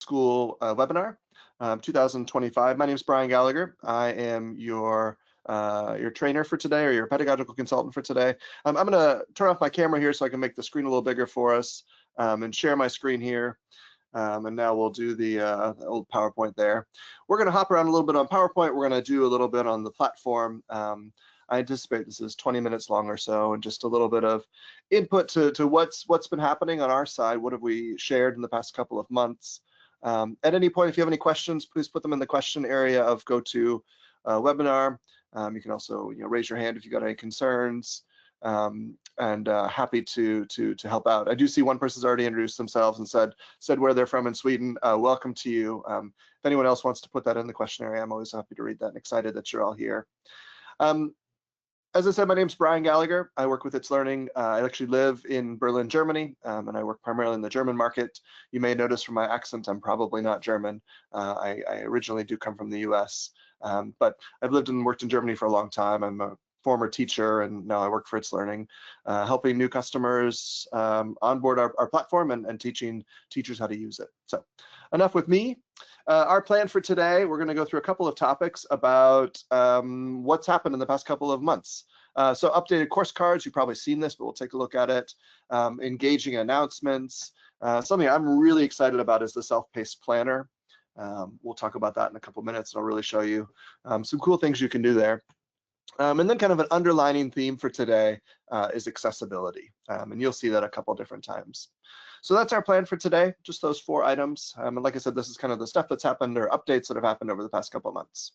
School webinar 2025. My name is Brian Gallagher. I am your trainer for today, or your pedagogical consultant for today. I'm going to turn off my camera here so I can make the screen a little bigger for us and share my screen here. And now we'll do the old PowerPoint there. We're going to hop around a little bit on PowerPoint. We're going to do a little bit on the platform. I anticipate this is 20 minutes long or so, and just a little bit of input to what's been happening on our side. What have we shared in the past couple of months? At any point, if you have any questions, please put them in the question area of GoToWebinar. You can also raise your hand if you've got any concerns. And happy to help out. I do see one person's already introduced themselves and said where they're from in Sweden. Welcome to you. If anyone else wants to put that in the question area, I'm always happy to read that and excited that you're all here. As I said, my name's Brian Gallagher. I work with itslearning. I actually live in Berlin, Germany, and I work primarily in the German market. You may notice from my accent, I'm probably not German. I originally do come from the US, but I've lived and worked in Germany for a long time. I'm a former teacher, and now I work for itslearning, helping new customers onboard our platform and teaching teachers how to use it. So enough with me. Our plan for today, we're going to go through a couple of topics about what's happened in the past couple of months. So updated course cards, you've probably seen this, but we'll take a look at it. Engaging announcements. Something I'm really excited about is the self-paced planner. We'll talk about that in a couple of minutes, and I'll really show you some cool things you can do there. And then kind of an underlining theme for today is accessibility, and you'll see that a couple different times. So that's our plan for today, just those 4 items. And like I said, this is kind of the stuff that's happened, or updates that have happened over the past couple of months.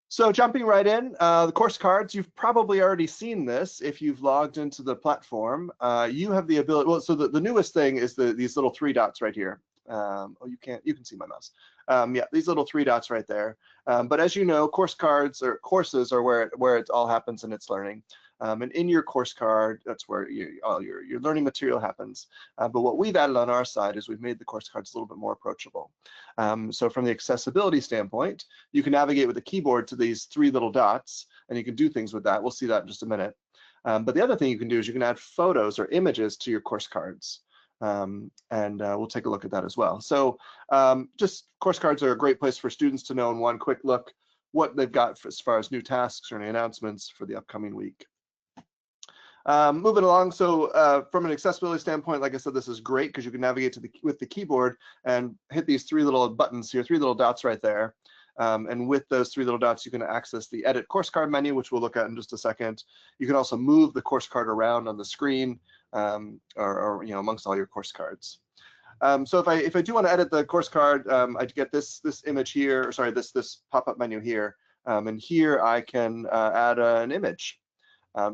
So jumping right in, the course cards, you've probably already seen this if you've logged into the platform. You have the ability, well, so the newest thing is these little 3 dots right here. Oh, you can see my mouse. Yeah, these little 3 dots right there. But as you know, course cards or courses are where it all happens in itslearning. And in your course card, that's where all your learning material happens. But what we've added on our side is we've made the course cards a little bit more approachable. So from the accessibility standpoint, you can navigate with the keyboard to these 3 little dots, and you can do things with that. We'll see that in just a minute. But the other thing you can do is you can add photos or images to your course cards. And we'll take a look at that as well. So just course cards are a great place for students to know in one quick look what they've got as far as new tasks or any announcements for the upcoming week. Moving along, so from an accessibility standpoint, like I said, this is great because you can navigate with the keyboard and hit these 3 little buttons here, 3 little dots right there. And with those 3 little dots, you can access the edit course card menu, which we'll look at in just a second. You can also move the course card around on the screen, or amongst all your course cards. So if I do want to edit the course card, I get this image here, or sorry, this pop-up menu here, and here I can add an image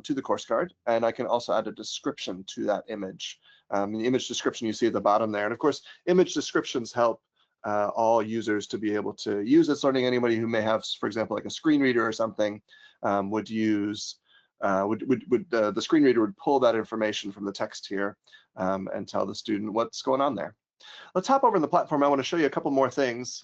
to the course card, and I can also add a description to that image. The image description you see at the bottom there, and of course, image descriptions help all users to be able to use itslearning. Anybody who may have, for example, like a screen reader or something, would use the screen reader would pull that information from the text here and tell the student what's going on there. Let's hop over in the platform. I want to show you a couple more things.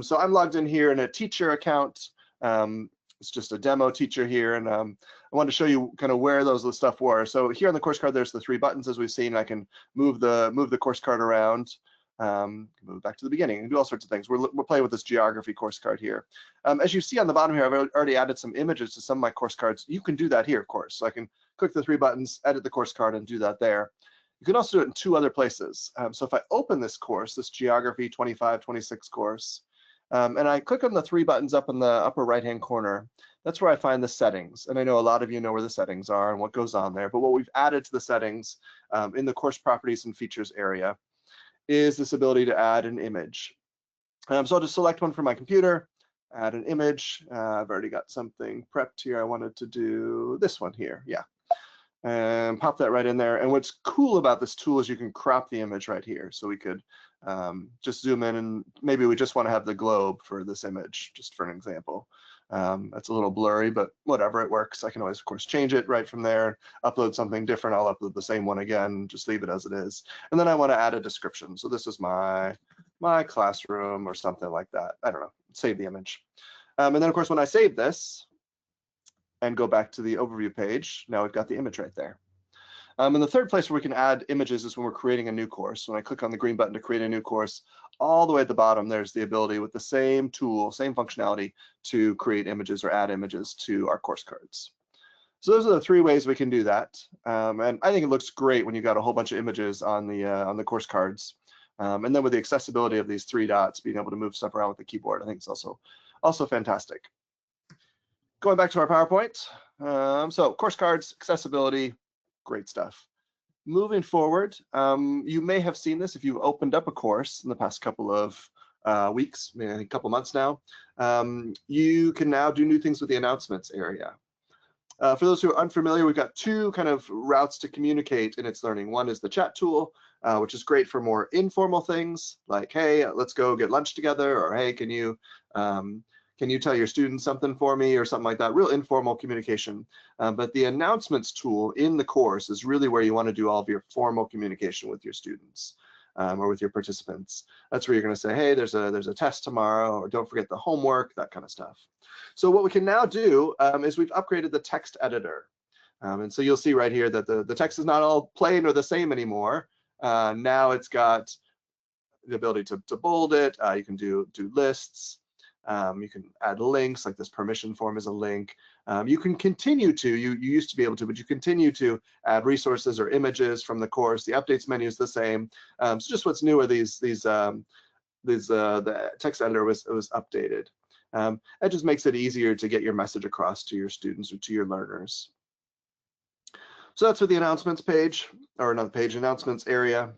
So I'm logged in here in a teacher account. It's just a demo teacher here, and I wanted to show you kind of where those stuff were. So here on the course card, there's the 3 buttons as we've seen. I can move the course card around, move back to the beginning, and do all sorts of things. We're playing with this geography course card here. As you see on the bottom here, I've already added some images to some of my course cards. You can do that here, of course. So I can click the 3 buttons, edit the course card, and do that there. You can also do it in 2 other places. So if I open this course, this geography 25-26 course, and I click on the 3 buttons up in the upper right-hand corner, that's where I find the settings. And I know a lot of you know where the settings are and what goes on there, but what we've added to the settings in the course properties and features area is this ability to add an image. So I'll just select one from my computer, add an image. I've already got something prepped here. I wanted to do this one here, yeah. And pop that right in there. And what's cool about this tool is you can crop the image right here. So we could just zoom in, and maybe we just want to have the globe for this image, just for an example. That's a little blurry, but whatever, it works. I can always, of course, change it right from there, upload something different. I'll upload the same one again, just leave it as it is. And then I want to add a description. So this is my classroom or something like that. I don't know, save the image. And then, of course, when I save this and go back to the overview page, now we've got the image right there. And the third place where we can add images is when we're creating a new course. When I click on the green button to create a new course, all the way at the bottom, there's the ability with the same tool, same functionality to create images or add images to our course cards. So those are the three ways we can do that. And I think it looks great when you've got a whole bunch of images on the course cards. And then with the accessibility of these three dots, being able to move stuff around with the keyboard, I think it's also fantastic. Going back to our PowerPoint. So course cards, accessibility, great stuff. Moving forward, you may have seen this if you've opened up a course in the past couple of weeks, maybe a couple months now. You can now do new things with the announcements area. For those who are unfamiliar, we've got two kind of routes to communicate in itslearning. One is the chat tool, which is great for more informal things like, hey, let's go get lunch together, or hey, can you tell your students something for me, or something like that, real informal communication. But the announcements tool in the course is really where you want to do all of your formal communication with your students or with your participants. That's where you're going to say, hey, there's a test tomorrow, or don't forget the homework, that kind of stuff. So what we can now do is we've upgraded the text editor. And so you'll see right here that the text is not all plain or the same anymore. Now it's got the ability to bold it. You can do lists. You can add links, like this permission form is a link. You can continue to, you used to be able to, but you continue to add resources or images from the course. The updates menu is the same. So just what's new are the text editor was updated. It just makes it easier to get your message across to your students or to your learners. So that's for the announcements page, or not the page, announcements area.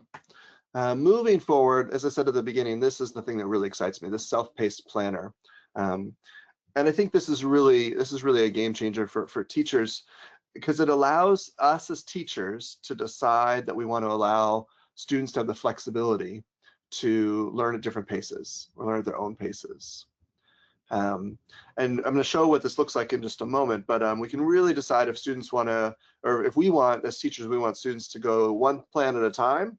Moving forward, as I said at the beginning, this is the thing that really excites me, this self-paced planner. And I think this is really a game changer for teachers, because it allows us as teachers to decide that we want to allow students to have the flexibility to learn at different paces, or learn at their own paces. And I'm going to show what this looks like in just a moment, but we can really decide if students want to, or if we want, as teachers, we want students to go one plan at a time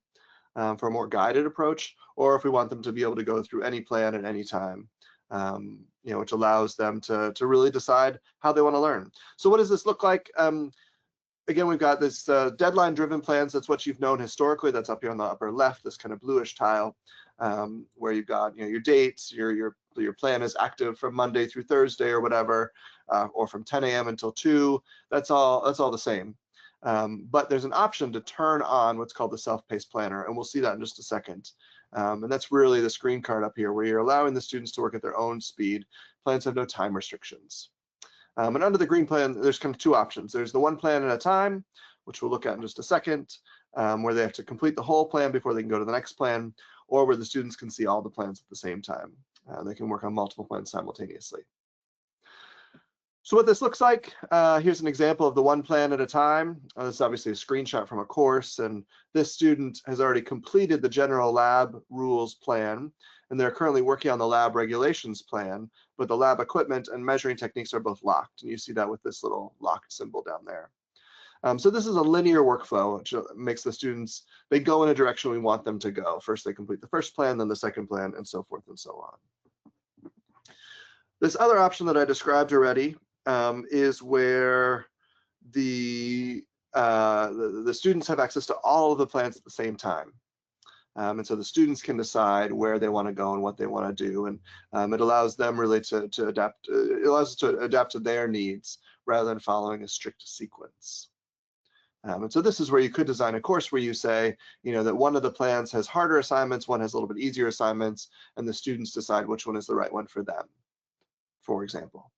for a more guided approach, or if we want them to be able to go through any plan at any time, which allows them to really decide how they want to learn. So what does this look like? Again, we've got this deadline-driven plans. That's what you've known historically. That's up here on the upper left, this kind of bluish tile, where you've got your dates, your plan is active from Monday through Thursday or whatever, or from 10 a.m. until 2. That's all the same. But there's an option to turn on what's called the self-paced planner, and we'll see that in just a second. And that's really the screen card up here, where you're allowing the students to work at their own speed. Plans have no time restrictions. And under the green plan, there's kind of two options. There's the one plan at a time, which we'll look at in just a second, where they have to complete the whole plan before they can go to the next plan, or where the students can see all the plans at the same time. They can work on multiple plans simultaneously. So what this looks like, here's an example of the one plan at a time. This is obviously a screenshot from a course, and this student has already completed the general lab rules plan, and they're currently working on the lab regulations plan, but the lab equipment and measuring techniques are both locked, and you see that with this little locked symbol down there. So this is a linear workflow, which makes the students, they go in a direction we want them to go. First they complete the first plan, then the second plan, and so forth and so on. This other option that I described already is where the students have access to all of the plans at the same time. And so the students can decide where they want to go and what they want to do, and it allows them really to adapt. It allows us to adapt to their needs rather than following a strict sequence. And so this is where you could design a course where you say, that one of the plans has harder assignments, one has a little bit easier assignments, and the students decide which one is the right one for them, for example.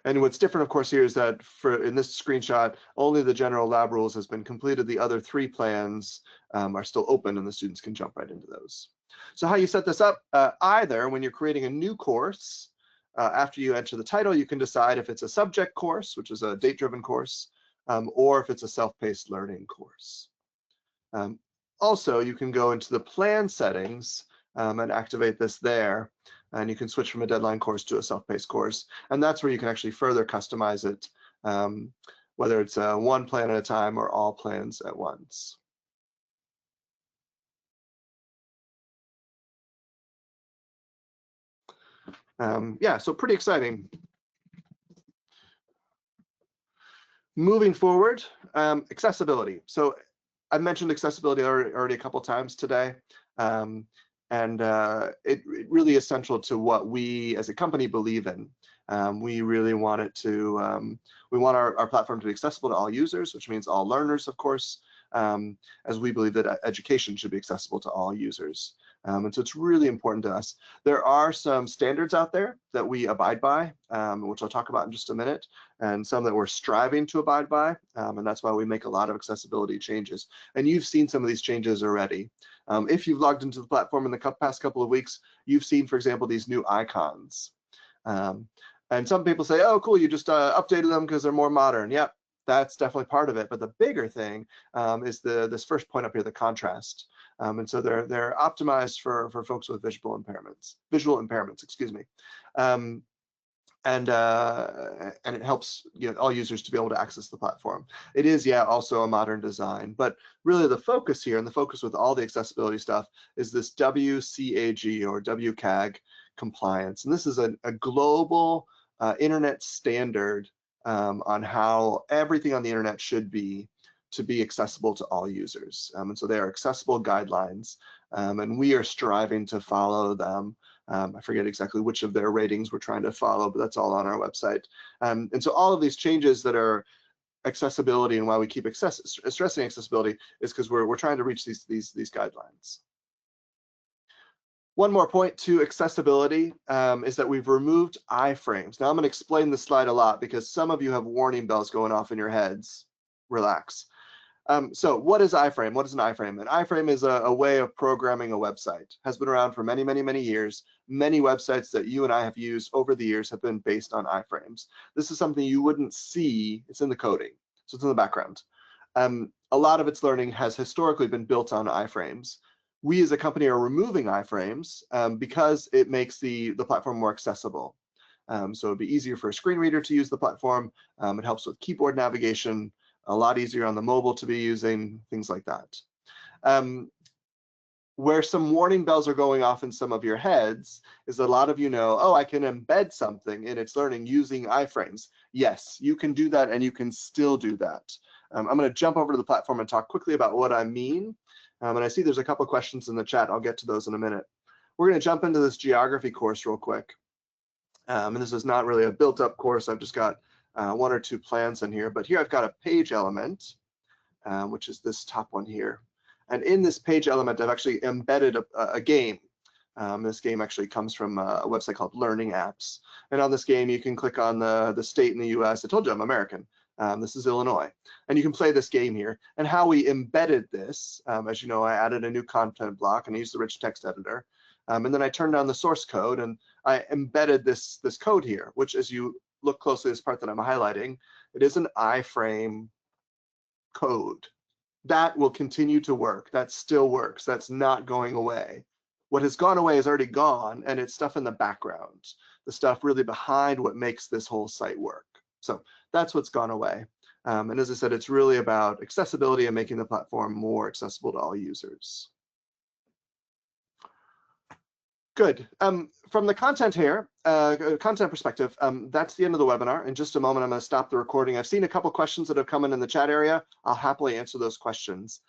And what's different, of course, here is that in this screenshot, only the general lab rules has been completed. The other 3 plans are still open, and the students can jump right into those. So how you set this up, either when you're creating a new course, after you enter the title, you can decide if it's a subject course, which is a date-driven course, or if it's a self-paced learning course. Also, you can go into the plan settings and activate this there. And you can switch from a deadline course to a self-paced course. And that's where you can actually further customize it, whether it's one plan at a time or all plans at once. Yeah, so pretty exciting. Moving forward, accessibility. So I mentioned accessibility already a couple times today, and it really is central to what we as a company believe in. We really want it to, we want our platform to be accessible to all users, which means all learners, of course, as we believe that education should be accessible to all users. And so it's really important to us. There are some standards out there that we abide by, which I'll talk about in just a minute, and some that we're striving to abide by, and that's why we make a lot of accessibility changes. And you've seen some of these changes already. If you've logged into the platform in the past couple of weeks, you've seen, for example, these new icons. And some people say, oh, cool, you just updated them because they're more modern. Yep, that's definitely part of it. But the bigger thing is this first point up here, the contrast. And so they're optimized for folks with visual impairments, excuse me. And it helps all users to be able to access the platform. It is, yeah, also a modern design, but really the focus here, and the focus with all the accessibility stuff, is this WCAG or WCAG compliance. And this is a global internet standard on how everything on the internet should be to be accessible to all users. And so they are accessible guidelines, and we are striving to follow them. I forget exactly which of their ratings we're trying to follow, but that's all on our website. And so all of these changes that are accessibility, and why we keep stressing accessibility, is because we're trying to reach these guidelines. One more point to accessibility is that we've removed iframes. Now I'm going to explain this slide a lot because some of you have warning bells going off in your heads. Relax. So what is iframe? What is an iframe? An iframe is a way of programming a website. Has been around for many, many, many years. Many websites that you and I have used over the years have been based on iframes. This is something you wouldn't see. It's in the coding, so it's in the background. A lot of its-learning has historically been built on iframes. We as a company are removing iframes because it makes the platform more accessible. So it'd be easier for a screen reader to use the platform. It helps with keyboard navigation. A lot easier on the mobile to be using, things like that. Where some warning bells are going off in some of your heads is a lot of you know, oh, I can embed something in its-learning using iframes. Yes, you can do that, and you can still do that. I'm going to jump over to the platform and talk quickly about what I mean. And I see there's a couple of questions in the chat. I'll get to those in a minute. We're going to jump into this geography course real quick. And this is not really a built-up course. I've just got one or two plans in here, but here I've got a page element, which is this top one here. And in this page element, I've actually embedded a game. This game actually comes from a website called Learning Apps. And on this game, you can click on the state in the US. I told you I'm American. This is Illinois. And you can play this game here. And how we embedded this, as you know, I added a new content block and I used the rich text editor. And then I turned on the source code and I embedded this code here, which as you look closely, this part that I'm highlighting, it is an iframe code. That will continue to work. That still works. That's not going away. What has gone away is already gone, and it's stuff in the background, the stuff really behind what makes this whole site work. So that's what's gone away. And as I said, it's really about accessibility and making the platform more accessible to all users. Good. From the content here, content perspective, that's the end of the webinar. In just a moment, I'm going to stop the recording. I've seen a couple questions that have come in the chat area. I'll happily answer those questions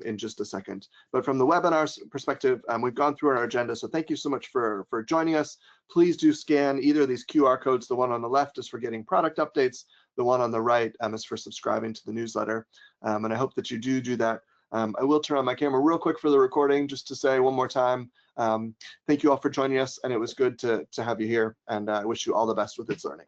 in just a second. But from the webinar perspective, we've gone through our agenda. So thank you so much for joining us. Please do scan either of these QR codes. The one on the left is for getting product updates. The one on the right is for subscribing to the newsletter. And I hope that you do that. I will turn on my camera real quick for the recording just to say one more time, thank you all for joining us, and it was good to have you here, and I wish you all the best with its-learning.